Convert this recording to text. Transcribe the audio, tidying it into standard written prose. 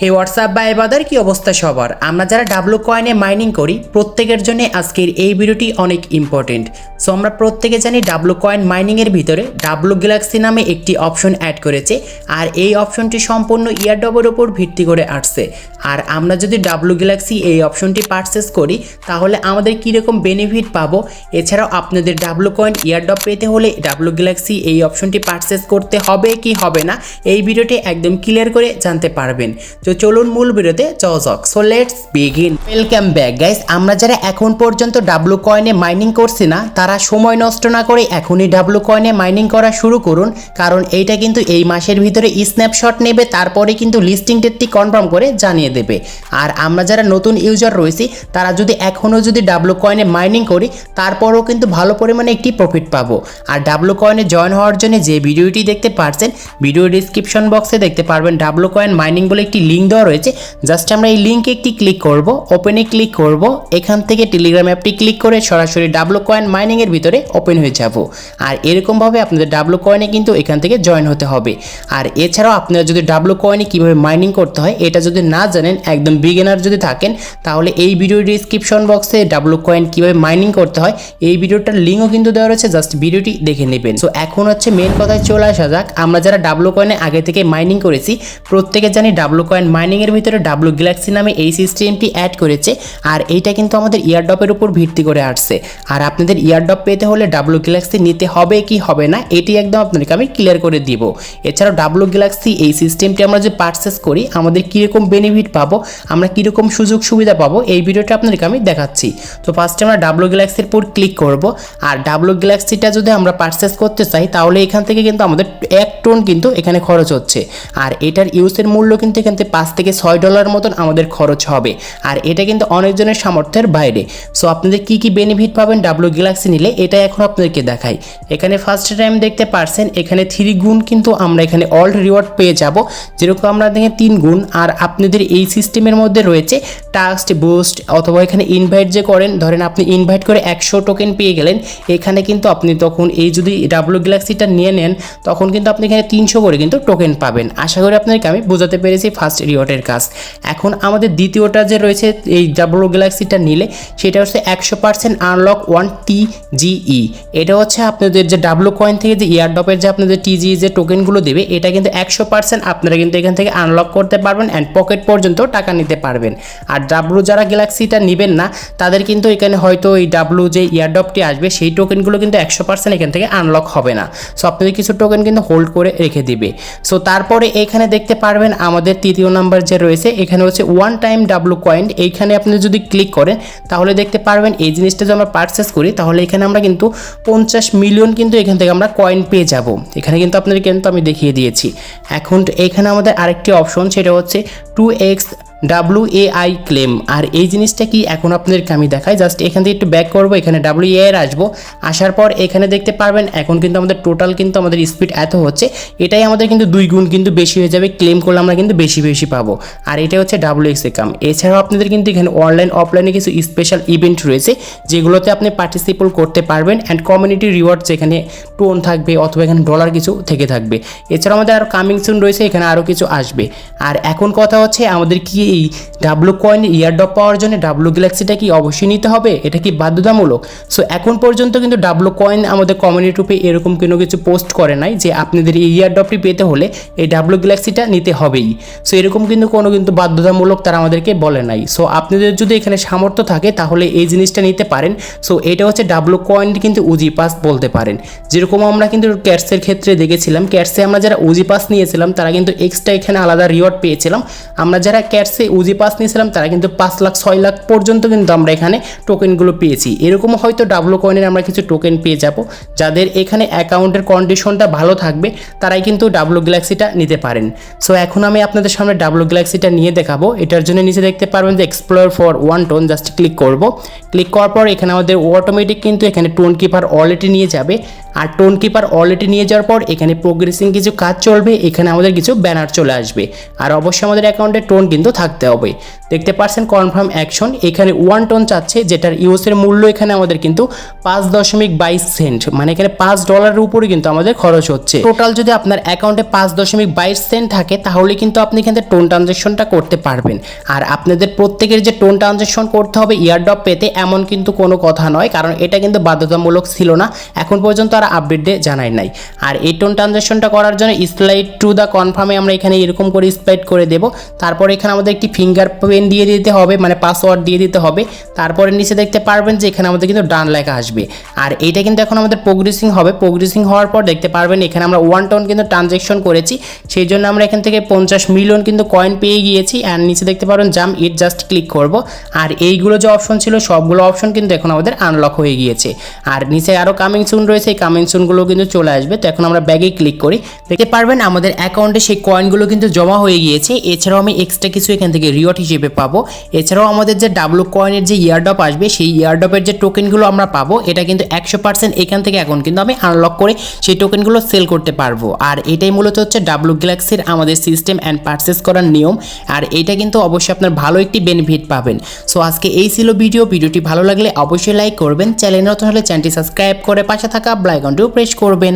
হে WhatsApp ভাই বাদার কি অবস্থা সবার। আমরা যারা ডাব্লু কয়েনে মাইনিং করি প্রত্যেকের জন্য আজকের এই ভিডিওটি অনেক ইম্পর্টেন্ট। সো আমরা প্রত্যেকে জানি ডাব্লু কয়েন মাইনিংয়ের ভিতরে ডাব্লু গ্যালাক্সি নামে একটি অপশন অ্যাড করেছে, আর এই অপশনটি সম্পূর্ণ ইয়ারড্রপের উপর ভিত্তি করে আসছে। আর আমরা যদি ডাব্লু গ্যালাক্সি এই অপশনটি পারচেস করি তাহলে আমাদের কীরকম বেনিফিট পাবো, এছাড়াও আপনাদের ডাব্লু কয়েন ইয়ারড্রপ পেতে হলে ডাব্লু গ্যালাক্সি এই অপশনটি পারচেস করতে হবে কি হবে না, এই ভিডিওটি একদম ক্লিয়ার করে জানতে পারবেন। তো চলুন মূল ভিডিওতে যাওয়া যাক। So let's begin. Welcome back guys. আমরা যারা এখন পর্যন্ত ডাব্লু কয়েনে মাইনিং করছি না তারা সময় নষ্ট না করে এখনই ডাব্লু কয়েনে মাইনিং করা শুরু করুন, কারণ এইটা কিন্তু এই মাসের ভিতরে স্ন্যাপশট নেবে, তারপরে কিন্তু লিস্টিং ডেটটি কনফার্ম করে জানিয়ে দেবে। আর আমরা যারা নতুন ইউজার রয়েছি তারা যদি এখনও যদি ডাব্লু কয়েনে মাইনিং করি তারপরেও কিন্তু ভালো পরিমাণে একটি প্রফিট পাবো। আর ডাব্লু কয়েনে জয়েন হওয়ার জন্য যে ভিডিওটি দেখতে পাচ্ছেন ভিডিও ডিসক্রিপশন বক্সে দেখতে পারবেন ডাব্লু কয়েন মাইনিং বলে একটি লিঙ্ক দেওয়া রয়েছে। জাস্ট আমরা এই লিঙ্কে একটি ক্লিক করব, ওপেনে ক্লিক করব, এখান থেকে টেলিগ্রাম অ্যাপটি ক্লিক করে সরাসরি ডাব্লু কয়েন মাইনিংয়ের ভিতরে ওপেন হয়ে যাব। আর এরকমভাবে আপনাদের ডাব্লু কয়েনে কিন্তু এখান থেকে জয়েন হতে হবে। আর এছাড়াও আপনারা যদি ডাব্লু কয়েনে কীভাবে মাইনিং করতে হয় এটা যদি না জানেন, একদম বিগিনার যদি থাকেন, তাহলে এই ভিডিও ডিসক্রিপশন বক্সে ডাব্লু কয়েন কীভাবে মাইনিং করতে হয় এই ভিডিওটার লিঙ্কও কিন্তু দেওয়া রয়েছে, জাস্ট ভিডিওটি দেখে নেবেন। সো এখন হচ্ছে মেন কথায় চলে আসা যাক। আমরা যারা ডাব্লু কয়েনে আগে থেকে মাইনিং করেছি প্রত্যেকে জানি ডাব্লু কয়েন মাইনিংয়ের ভিতরে ডাব্লু গ্যালাক্সি নামে এই সিস্টেমটি অ্যাড করেছে, আর এইটা কিন্তু আমাদের ইয়ারড্রপের উপর ভিত্তি করে আসছে। আর আপনাদের ইয়ারড্রপ পেতে হলে ডাব্লু গ্যালাক্সি নিতে হবে কি হবে না এটি একদম আপনাদেরকে আমি ক্লিয়ার করে দিব। এছাড়াও ডাব্লু গ্যালাক্সি এই সিস্টেমটি আমরা যে পারচেস করি আমাদের কীরকম বেনিফিট পাবো, আমরা কীরকম সুযোগ সুবিধা পাবো এই ভিডিওটা আপনাদেরকে আমি দেখাচ্ছি। তো ফার্স্টে আমরা ডাব্লু গ্যালাক্সির উপর ক্লিক করব। আর ডাব্লু গ্যালাক্সিটা যদি আমরা পারচেস করতে চাই তাহলে এখান থেকে কিন্তু আমাদের 1 টন কিন্তু এখানে খরচ হচ্ছে। আর এটার ইউজের মূল্য কিন্তু এখান থেকে $5 থেকে $6 মতন আমাদের খরচ হবে। আর এটা কিন্তু অনেকজনের সামর্থ্যের বাইরে। সো আপনাদের কি কি বেনিফিট পাবেন ডাব্লু গ্যালাক্সি নিলে এটা এখন আপনাদেরকে দেখাই। এখানে ফার্স্ট টাইম দেখতে পারছেন এখানে 3 গুণ কিন্তু আমরা এখানে অল রিওয়ার্ড পেয়ে যাব, যেরকম আমরা দেখেন 3 গুণ। আর আপনাদের এই সিস্টেমের মধ্যে রয়েছে টাস্ক বুস্ট, অথবা এখানে ইনভাইট যে করেন, ধরেন আপনি ইনভাইট করে 100 টোকেন পেয়ে গেলেন, এখানে কিন্তু আপনি তখন এই যদি ডাব্লু গ্যালাক্সিটা নিয়ে নেন তখন কিন্তু আপনি এখানে 300 করে কিন্তু টোকেন পাবেন। আশা করি আপনাদেরকে আমি বোঝাতে পেরেছি ফার্স্ট রিওয়ার্ডের কাজ। এখন আমাদের দ্বিতীয়টা যে রয়েছে এই ডাব্লু গ্যালাক্সিটা নিলে সেটা হচ্ছে 100% আনলক 1 TGE। এটা হচ্ছে আপনাদের যে ডাব্লু কয়েন থেকে যে ইয়ারড্রপের যে আপনাদের TGE যে টোকেনগুলো দেবে এটা কিন্তু 100% আপনারা কিন্তু এখান থেকে আনলক করতে পারবেন অ্যান্ড পকেট পর্যন্ত টাকা নিতে পারবেন। আর ডাব্লু যারা গ্যালাক্সিটা নেবেন না তাদের কিন্তু এখানে হয়তো এই ডাব্লু যে ইয়ারড্রপটি আসবে সেই টোকেনগুলো কিন্তু 100% এখান থেকে আনলক হবে না। সো আপনাদের কিছু টোকেন কিন্তু হোল্ড করে রেখে দিবে। সো তারপরে এখানে দেখতে পারবেন আমাদের তৃতীয় নাম্বার যে রয়েছে এখানে হচ্ছে 1 টাইম ডাব্লু কয়েন। এইখানে আপনি যদি ক্লিক করেন তাহলে দেখতে পারবেন এই জিনিসটা যদি আমরা পারচেস করি তাহলে এখানে আমরা কিন্তু 50 মিলিয়ন কিন্তু এখান থেকে আমরা কয়েন পেয়ে যাব। এখানে কিন্তু আপনাদের কিন্তু আমি দেখিয়ে দিয়েছি। এখন এখানে আমাদের আরেকটি অপশন সেটা হচ্ছে 2x WAI ক্লেম। আর এই জিনিসটা কি এখন আপনাদেরকে আমি দেখাই। জাস্ট এখান থেকে একটু ব্যাক করবো, এখানে WAI আসবো, আসার পর এখানে দেখতে পারবেন এখন কিন্তু আমাদের টোটাল কিন্তু আমাদের স্পিড এত হচ্ছে, এটাই আমাদের কিন্তু 2 গুণ কিন্তু বেশি হয়ে যাবে। ক্লেম করলে আমরা কিন্তু বেশি বেশি পাবো। আর এটা হচ্ছে WX কাম। এছাড়াও আপনাদের কিন্তু এখানে অনলাইন অফলাইনে কিছু স্পেশাল ইভেন্ট রয়েছে যেগুলোতে আপনি পার্টিসিপেট করতে পারবেন অ্যান্ড কমিউনিটি রিওয়ার্ড যেখানে টোন থাকবে অথবা এখানে ডলার কিছু থেকে থাকবে। এছাড়াও আমাদের আরও কামিং সুন রয়েছে, এখানে আরও কিছু আসবে। আর এখন কথা হচ্ছে আমাদের কি এই ডাব্লু কয়েন ইয়ারড্রপ পাওয়ার জন্য ডাব্লু গ্যালাক্সিটা কি অবশ্যই নিতে হবে, এটা কি বাধ্যতামূলক? সো এখন পর্যন্ত কিন্তু ডাব্লু কয়েন আমাদের কমিউনিটি গ্রুপে এরকম কোনো কিছু পোস্ট করে নাই যে আপনাদের এই ইয়ারড্রপটি পেতে হলে এই ডাব্লু গ্যালাক্সিটা নিতে হবেই। সো এরকম কিন্তু কোনো কিন্তু বাধ্যতামূলক তারা আমাদেরকে বলে নাই। সো আপনাদের যদি এখানে সামর্থ্য থাকে তাহলে এই জিনিসটা নিতে পারেন। সো এটা হচ্ছে ডাব্লু কয়েন কিন্তু উজি পাস বলতে পারেন। যেরকম আমরা কিন্তু ক্যাটসের ক্ষেত্রে দেখেছিলাম, ক্যাটসে আমরা যারা উজি পাস নিয়েছিলাম তারা কিন্তু এক্সট্রা এখানে আলাদা রিওয়ার্ড পেয়েছিলাম। আমরা যারা ক্যাটসে উজি পাস নিয়েছিলাম তারা কিন্তু 5 লাখ 6 লাখ পর্যন্ত কিন্তু আমরা এখানে টোকেনগুলো পেয়েছি। এরকম হয়তো ডাব্লু কয়েনের আমরা কিছু টোকেন পেয়ে যাব। যাদের এখানে অ্যাকাউন্টের কন্ডিশনটা ভালো থাকবে তারাই কিন্তু ডাব্লু গ্যালাক্সিটা নিতে পারেন। সো এখন আমি আপনাদের সামনে ডাব্লু গ্যালাক্সিটা নিয়ে দেখাবো। এটার জন্য নিচে দেখতে পারবেন যে explore for 1 tone, just click করব। ক্লিক করার পর এখানে আমাদের অটোমেটিক কিন্তু এখানে টোন কিপার অলরেডি নিয়ে যাবে। আর টোন কিপার অলরেডি নিয়ে যাওয়ার পর এখানে প্রোগ্রেসিং কিছু কাজ চলবে, এখানে আমাদের কিছু ব্যানার চলে আসবে। আর অবশ্যই আমাদের অ্যাকাউন্টে টোন কিন্তু থাকবে। থাকতে হবে। দেখতে পাচ্ছেন কনফার্ম অ্যাকশন, এখানে 1 টন চাচ্ছে, যেটার ইউএসের মূল্য এখানে আমাদের কিন্তু 5.22 সেন্ট, মানে এখানে $5 উপরে কিন্তু আমাদের খরচ হচ্ছে। টোটাল যদি আপনার অ্যাকাউন্টে 5.22 সেন্ট থাকে তাহলে কিন্তু আপনি এখানে টোন ট্রানজ্যাকশনটা করতে পারবেন। আর আপনাদের প্রত্যেকের যে টোন ট্রানজ্যাকশন করতে হবে ইয়ারড্রপ পেতে এমন কিন্তু কোনো কথা নয়, কারণ এটা কিন্তু বাধ্যতামূলক ছিল না, এখন পর্যন্ত আর আপডেটে জানাই নাই। আর এই টোন ট্রানজ্যাকশনটা করার জন্য স্লাইড টু দ্য কনফার্মে আমরা এখানে এরকম করে স্লাইড করে দেব। তারপর এখানে আমাদের একটি ফিঙ্গারপ্রিন্ট দিয়ে দিতে হবে, মানে পাসওয়ার্ড দিয়ে দিতে হবে। তারপরে নিচে দেখতে পারবেন যে এখানে আমাদের কিন্তু ডান লেখা আসবে। আর এইটা কিন্তু এখন আমাদের প্রোগ্রেসিং হবে। প্রোগ্রেসিং হওয়ার পর দেখতে পারবেন এখানে আমরা 1 টন কিন্তু ট্রানজ্যাকশন করেছি, সেই জন্য আমরা এখান থেকে 50 মিলিয়ন কিন্তু কয়েন পেয়ে গিয়েছি। আর নিচে দেখতে পারবেন জাম্প ইট, জাস্ট ক্লিক করব। আর এইগুলো যে অপশন ছিল সবগুলো অপশন কিন্তু এখন আমাদের আনলক হয়ে গিয়েছে। আর নিচে আরও কামিং সুন রয়েছে, এই কামিং সুনগুলো কিন্তু চলে আসবে। তো এখন আমরা ব্যাগে ক্লিক করি, দেখতে পারবেন আমাদের অ্যাকাউন্টে সেই কয়েনগুলো কিন্তু জমা হয়ে গিয়েছে। এছাড়াও আমি এক্সট্রা কিছু এখান থেকে রিওয়ার্ড হিসেবে পাবো। এছাড়াও আমাদের যে ডাব্লু কয়েনের যে ইয়ারড্রপ আসবে সেই ইয়ারড্রপের যে টোকেনগুলো আমরা পাবো এটা কিন্তু 100% এখান থেকে এখন কিন্তু আমি আনলক করে সেই টোকেনগুলো সেল করতে পারবো। আর এটাই মূলত হচ্ছে ডাব্লু গ্যালাক্সির আমাদের সিস্টেম অ্যান্ড পারচেস করার নিয়ম। আর এটা কিন্তু অবশ্যই আপনার ভালো একটি বেনিফিট পাবেন। সো আজকে এই ছিল ভিডিওটি ভালো লাগলে অবশ্যই লাইক করবেন, চ্যানেল নতুন হলে চ্যানেলটি সাবস্ক্রাইব করে পাশে থাকা বেল আইকনটিও প্রেস করবেন।